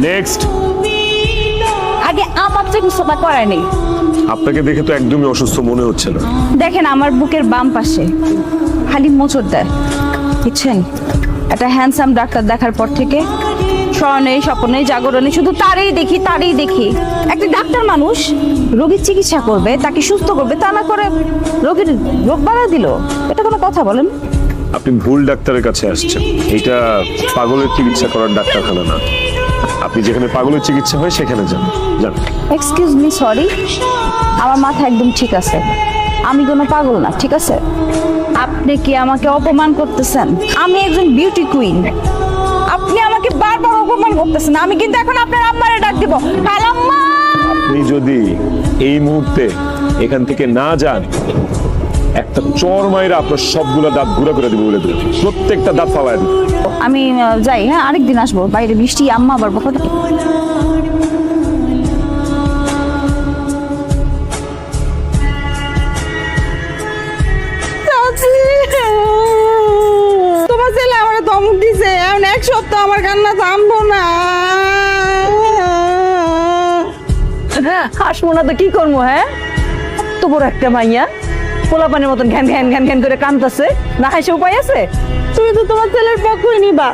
Next. আগে আমার চিকিৎসাটা করায়নি। আপনাকে দেখে তো একদমই অসুস্থ মনে হচ্ছে না। দেখেন আমার বুকের বাম পাশে খালি মোচড় দেয়, বুঝছেন? একটা হ্যান্ডসাম ডাক্তার দেখার পর থেকে স্বর্ণে স্বপ্নে জাগরণে শুধু তারই দেখি। একটা ডাক্তার মানুষ রোগীর চিকিৎসা করবে, তাকে সুস্থ করবে, তা না করে রোগীর রোগ বাড়া দিল। এটা কোনো কথা বলেন? আপনি ভুল ডাক্তারের কাছে আসছেন। এটা পাগলের চিকিৎসা করার ডাক্তারখানা না। আপনি যেখানে পাগলের চিকিৎসা হয় সেখানে যান। এক্সকিউজ মি, সরি, আমার মাথা একদম ঠিক আছে, আমি কোনো পাগল না, ঠিক আছে? আপনি কি আমাকে অপমান করতেছেন? আমি একজন বিউটি কুইন, আপনি আমাকে বারবার অপমান করতেছেন। আমি কিন্তু এখন আপনার আম্মারে ডাক দিব। খালাম্মা, আপনি যদি এই মুহূর্তে এখান থেকে না যান, একটা চর মাইরা আপনার সবগুলা দাঁত ঘুরা করে দিব, বলে দেবো প্রত্যেকটা দাঁত ফালায় দেবো। আমি যাই, হ্যাঁ, আরেকদিন আসবো। বাইরে বৃষ্টি, আম্মা আবার বকা দেবে। তোমার ছেলে আমার ধমক দিছে, এখন এক সপ্তাহ আমার কান্না থামবো না। হাসবো না তো কি করবো? হ্যাঁ, তো বড় একটা মাইয়া পোলাপানের মতন ঘ্যান ঘ্যান ঘ্যান ঘ্যান করে কাঁদতেছে, না হাসে উপায় আছে? তুমি তো তোমার ছেলের পক্ষই নিবা,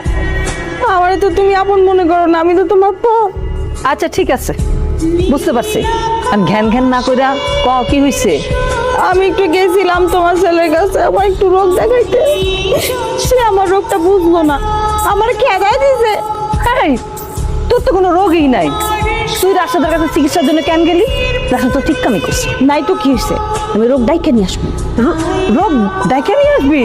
আমারে তো তুমি আপন মনে করো না, আমি তো তোমার পর। আচ্ছা ঠিক আছে, বুঝতে পারছি। আর ঘ্যান ঘ্যান না কইরা কি হইছে? আমি একটু গেছিলাম তোমার ছেলের কাছে, আমার একটু রোগ দেখাইতে, সে আমার রোগটা বুঝলো না, আমার খেদাই দিছে। এই, তোর তো কোনো রোগই নাই, তুই রাশাদের কাছে চিকিৎসার জন্য কেন গেলি? রাশা তো ঠিক কামই করছে। নাই তো কি হয়েছে, আমি রোগ ডাইকে নিয়ে আসবো। রোগ ডাইকে নিয়ে আসবি?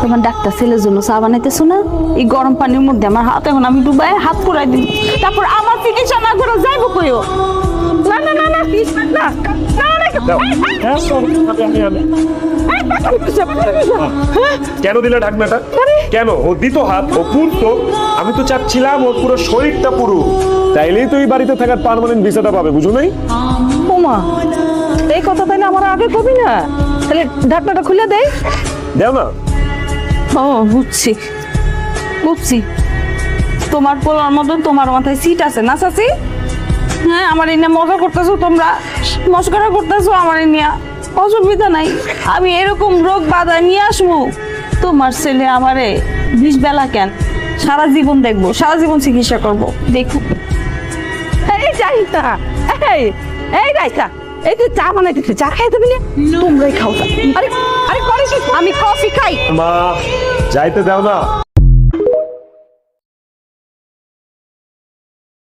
তোমার ডাক্তার ছেলের জন্য চা বানাইতেছো না? এই গরম পানির মধ্যে আমার হাত, এখন আমি ডুবাই হাত পুরাই দিই, তারপর আমার চিকিৎসা না করে যাইবো কইও? না না না না please, না না কেন দিলে ঢাকনাটা? কেন? ও দিত হাত, ও পুরতো। আমি তো চাচ্ছিলাম ওর পুরো শরীরটা পুরো, তাইলেই তো এই বাড়িতে থাকার পার্মানেন্ট ভিসাটা পাবে, বুঝো নাই? ওমা, এই কথা তাইলে আমার আগে কবি না, তাহলে ঢাকনাটা খুলে দেয়। দেও না। ও বুঝছি বুঝছি, তোমার পোলার মতন তোমার মাথায় সিট আছে না চাচি? হ্যাঁ, আমার এই নিয়ে মজা করতেছো, তোমরা মস্করা করতেছো আমার এই নিয়ে, অসুবিধা নাই। আমি এরকম রোগ বাধা নিয়ে আসবো, তোমার ছেলে আমারে 20 বেলা কেন, সারা জীবন দেখবো, সারা জীবন চিকিৎসা করবো, দেখো। এই যাইতা, এই রাইতা, এই তুই চা বানাইতেছে, চা খাই দেবি না? তোমরাই খাও চা। আরে আরে করে কি? আমি কফি খাই। মা, যাইতে দাও না।